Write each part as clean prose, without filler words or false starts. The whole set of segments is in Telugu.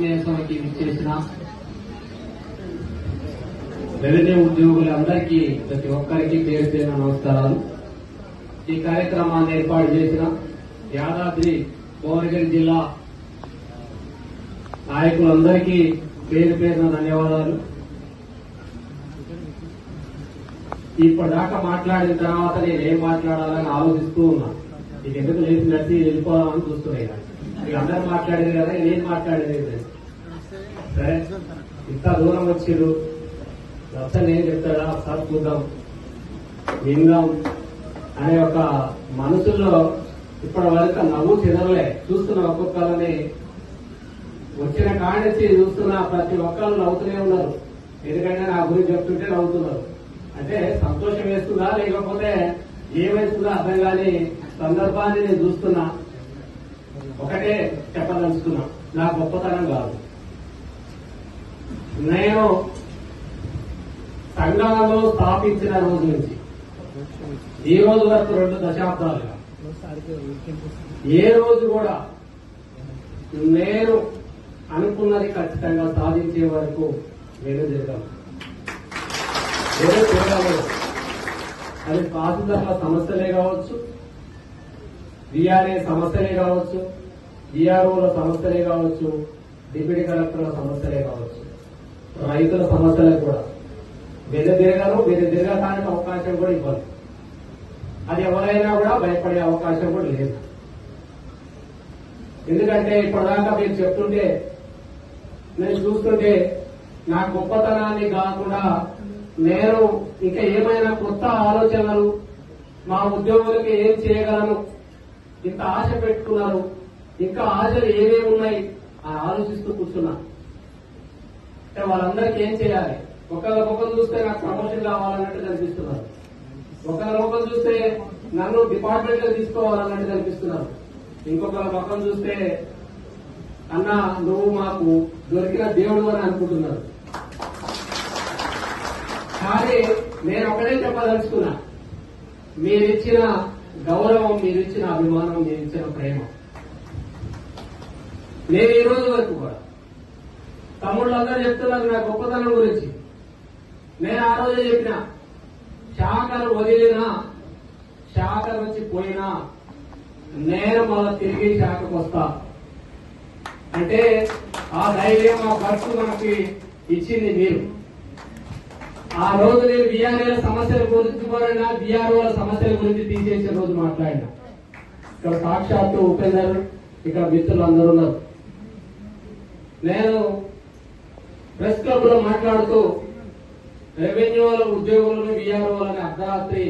ఆత్మీయతకి ఇచ్చేసిన రెవెన్యూ ఉద్యోగులందరికీ ప్రతి ఒక్కరికి పేరు పేరున నమస్కారాలు. ఈ కార్యక్రమాన్ని ఏర్పాటు చేసిన యాదాద్రి భువనగిరి జిల్లా నాయకులందరికీ పేరు పేరున ధన్యవాదాలు. ఇప్పటిదాకా మాట్లాడిన తర్వాత నేనేం మాట్లాడాలని ఆలోచిస్తూ ఉన్నా. నీకు ఎందుకు లేచి నడిచి వెళ్ళిపోదామని చూస్తున్నాయి. మీరు అందరూ మాట్లాడేది కదా, నేను మాట్లాడేది. సరే, ఇంత దూరం వచ్చిర్రు, అసలు నేను చెప్తాడా ఒకసారి చూద్దాం, విందాం అనే ఒక మనసులో ఇప్పటి వరకు నవ్వు చెదరలే. చూస్తున్న ఒక్కొక్కరిని వచ్చిన కాడిచి చూస్తున్న ప్రతి ఒక్కరు నవ్వుతూనే ఉన్నారు. ఎందుకంటే నా గురించి చెప్తుంటే నవ్వుతున్నారు. అంటే సంతోషం వేస్తుందా లేకపోతే ఏమేస్తుందా అర్థం కాని సందర్భాన్ని నేను చూస్తున్నా. ఒకటే చెప్పదలుచుకున్నా, నా గొప్పతనం కాదు. నేను సంఘాలలో స్థాపించిన రోజు నుంచి ఈ రోజు వరకు 2 దశాబ్దాలుగా ఏ రోజు కూడా నేను అనుకున్నది ఖచ్చితంగా సాధించే వరకు నేను జరగను. ఏదో చేయగలరు. అది తహసీల్దార్ల సమస్యలే కావచ్చు, విఆర్ఏ సమస్యలే కావచ్చు, విఆర్ఓల సమస్యలే కావచ్చు, డిప్యూటీ కలెక్టర్ల సమస్యలే కావచ్చు, రైతుల సమస్యలకు కూడా వేరే తిరగడానికి అవకాశం కూడా ఇవ్వదు. అది ఎవరైనా కూడా భయపడే అవకాశం కూడా లేదు. ఎందుకంటే ఇప్పటిదాకా మీరు చెప్తుంటే నేను చూస్తుంటే నా గొప్పతనాన్ని కాకుండా నేను ఇంకా ఏమైనా కొత్త ఆలోచనలు మా ఉద్యోగులకి ఏం చేయగలను, ఇంత ఆశ పెట్టుకున్నారు, ఇంకా ఆశలు ఏమేమి ఉన్నాయి అని ఆలోచిస్తూ కూర్చున్నా. అంటే వాళ్ళందరికీ ఏం చేయాలి? ఒకళ్ళ ముఖం చూస్తే నాకు ప్రమోషన్ కావాలన్నట్టు కనిపిస్తున్నారు, ఒకళ్ళ ముఖం చూస్తే నన్ను డిపార్ట్మెంట్ లో తీసుకోవాలన్నట్టు కనిపిస్తున్నారు, ఇంకొకళ్ళ ముఖం చూస్తే అన్నా నువ్వు మాకు దొరికిన దేవుడు అని అనుకుంటున్నారు. కానీ నేను ఒకటే చెప్పదలుచుకున్నా, మీరిచ్చిన గౌరవం, మీరిచ్చిన అభిమానం, మీరిచ్చిన ప్రేమ నేను ఈ రోజు వరకు కూడా తమ్ముళ్ళందరూ చెప్తున్నారు నా గొప్పతనం గురించి. నేను ఆ రోజే చెప్పిన, శాఖలు వదిలినా, శాఖ నుంచి పోయినా నేను మళ్ళా తిరిగి శాఖకు వస్తా అంటే ఆ ధైర్యం, ఆ ఖర్చు మనకి ఇచ్చింది మీరు. ఆ రోజు నేను బీఆర్ఏల సమస్యల గురించి పోయినా, బీఆర్ఓల సమస్యల గురించి తీసేసే రోజు మాట్లాడినా. ఇక్కడ సాక్షాత్తు ఉపేందర్, ఇక్కడ మిత్రులు అందరూ ఉన్నారు. నేను ప్రెస్ క్లబ్ లో మాట్లాడుతూ రెవెన్యూల ఉద్యోగులను, బీఆర్ఓలను అర్ధరాత్రి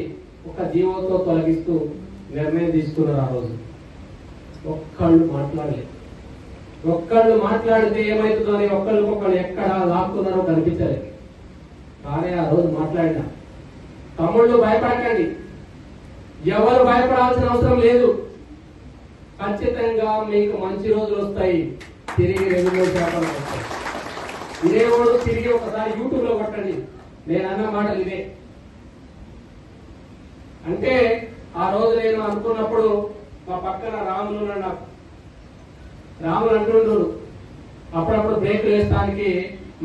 ఒక జీవోతో తొలగిస్తూ నిర్ణయం తీసుకున్నారు. ఆ రోజు ఒక్కళ్ళు మాట్లాడలేదు. ఒక్కళ్ళు మాట్లాడితే ఏమవుతుందో అని ఒక్కళ్ళకొక్కళ్ళు ఎక్కడ లాక్కున్నారో కనిపించలేదు. కానీ ఆ రోజు మాట్లాడినా, తమ్ముళ్ళు భయపడకండి, ఎవరు భయపడాల్సిన అవసరం లేదు, ఖచ్చితంగా మీకు మంచి రోజులు వస్తాయి, తిరిగి రెవెన్యూ శాఖలు వస్తాయి. ఇదే రోజు తిరిగి ఒకసారి యూట్యూబ్ లో కొట్టండి, నేను అన్న మాటలు ఇదే. అంటే ఆ రోజు నేను అనుకున్నప్పుడు మా పక్కన రాములు అంటుండ్రు, అప్పుడప్పుడు బ్రేక్ వేస్తానికి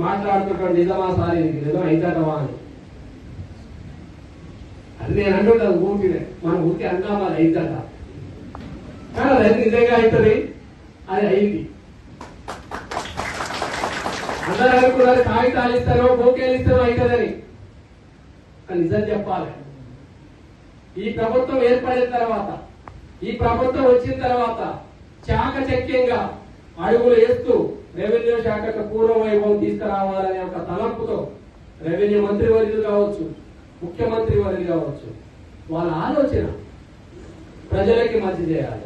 మాట్లాడుతుంటాడు, నిజమా సార్ ఇది నిజం అవుతావా అని. అది నేను అంటుంటాను ఊరికినే, మన ఊరికి అంటాం అది అవుతాట, కానీ అది నిజంగా అవుతుంది, అది అయింది. అందరూ అనుకున్నారు కాగితాలు ఇస్తారో బోకేలు ఇస్తారో అవుతుందని. నిజం చెప్పాలి, ఈ ప్రభుత్వం ఏర్పడిన తర్వాత, ఈ ప్రభుత్వం వచ్చిన తర్వాత చాకచక్యంగా అడుగులు వేస్తూ రెవెన్యూ శాఖకు పూర్వ వైభవం తీసుకురావాలనే ఒక తలంపుతో రెవెన్యూ మంత్రి వర్యులు కావచ్చు, ముఖ్యమంత్రి వర్యులు కావచ్చు, వాళ్ళ ఆలోచన ప్రజలకి మంచి చేయాలి.